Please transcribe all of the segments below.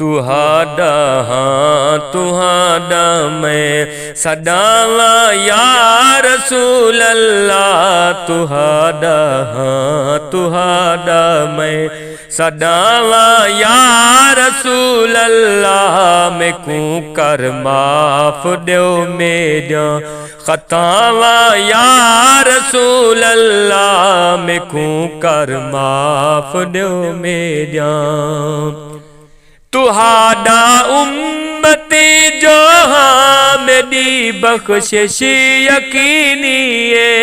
तुहाडा हाँ तुहाडा मैं सदावा या रसूल अल्लाह। तुहाडा हाँ तुहाडा मैं सदावा या रसूल अल्लाह। मैं कूं कर माफ दो मेरा खतावा या रसूल अल्लाह। मैं कूं कर माफ दो मेरा। तुहाडा उम्मती जो हाँ मेरी बख्शिश यकीनी है,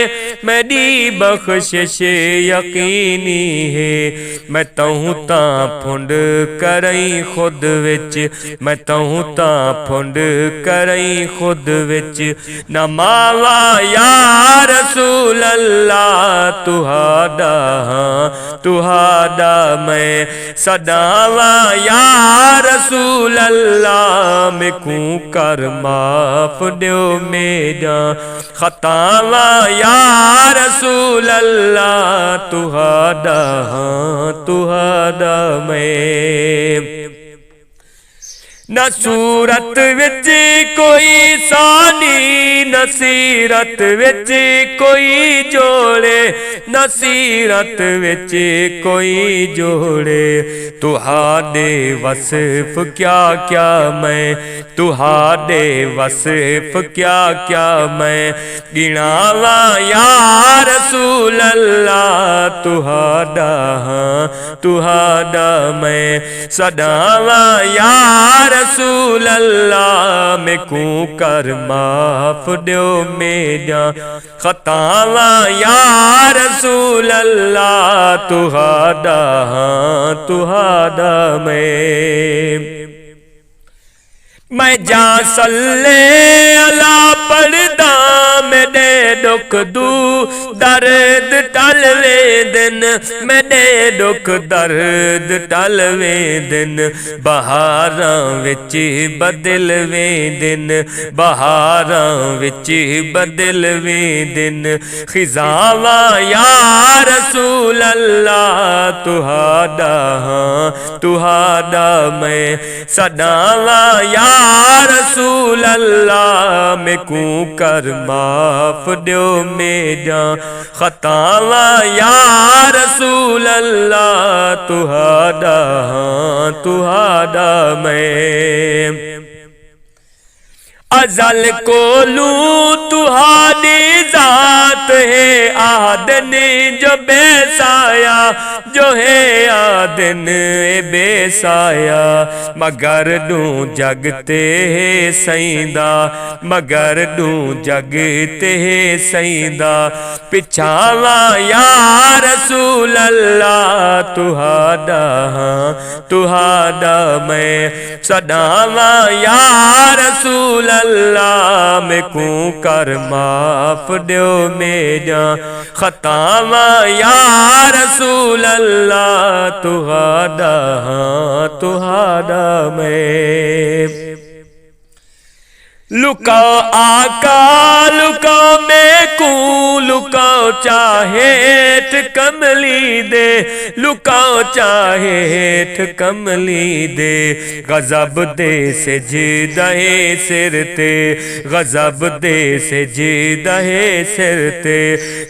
मेरी बख्शिश यकीनी है। मैं तहूँ ता फुंड करई खुद विच, मैं तहूँ ता फुंड करई खुद विच। न मावा या रसूल अल्लाह। तुहाडा हाँ तुहाडा मैं सदावा या रसूल अल्लाह। मैं कूं कर माफ दो मेरा खतावा या रसूल अल्लाह। तुहाडा हाँ तुहाडा मैं न सूरत विच कोई सानी, न सीरत विच कोई जोड़े, न सीरत विच कोई जोड़े। तुहाडे वसिफ क्या क्या मैं, तुहाडे वसिफ क्या क्या मैं गिनावा या रसूल अल्लाह। तुहाडा हाँ तुहाडा मैं सदावा या रसूल अल्लाह। मैं कूं कर माफ दो मेरा खतावा या रसूल अल्लाह। तुहाडा हाँ तुहाडा मैं जा सल्ले अला पढ़दा मेरे दुख दू दर्द टलवे दिन, मेरे दुख दर्द टलवे दिन। बहारां विच बदलवे दिन, बहारां विच बदलवे दिन। खिजावा या रसूल अल्लाह। तुहाडा हाँ तुहाडा मैं सदावा या रसूल अल्लाह। मैं कूं कर माफ दो मेरा खतावा या रसूल अल्लाह। तुहाडा हाँ तुहाडा मैं अजल कोलू तुहाडी जात है आदन जो बेसाया, जो है आदन बेसाया। मगर डू जगते है सईंदा, मगर डू जगते है सईंदा। पिछावा या रसूल अल्लाह। तुहाडा हाँ तुहाडा मैं सदावा या रसूल अल्लाह। मैं कूं कर माफ दो मेरा खतावा या रसूल अल्लाह। तुहाडा हाँ तुहाडा मैं लुकाओ आका लुकाओ मैं कूं लुकाओ चाहेठ कमली दे, लुकाओ चाहेठ कमली दे। गजब दे सिजदहे सिर ते, गजब दे सिजदहे सिर ते।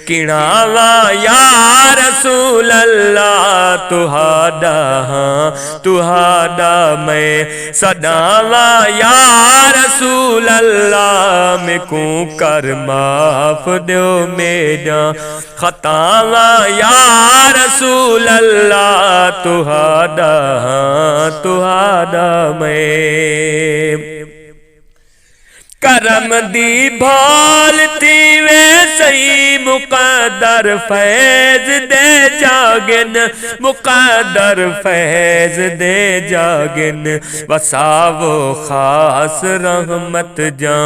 किणावा या रसूल अल्लाह। तुहाडा हाँ तुहाडा मैं सदावा या रसूल अल्लाह। मैं कूं कर माफ दो मेरा खतावा या रसूल अल्लाह। तुहाडा हाँ तुहाडा मैं करम दी भाल थी वे सही मुकद्दर फैज दे जागिन, मुकद्दर फैज दे जागिन। वसावो खास रहमत जा,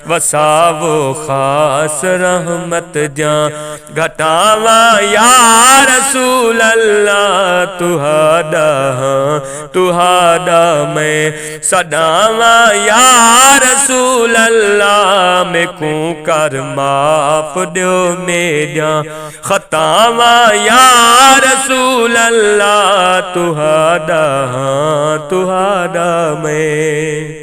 वसावो खास रहमत जा। घटावा या रसूल अल्लाह। तुहाडा हाँ तुहाडा मैं सदावा या रसूल अल्लाह। मैं कूं कर मा माफ दो मेरिया खतावां या रसूल अल्लाह तुहादा हाँ तुहादा मैं।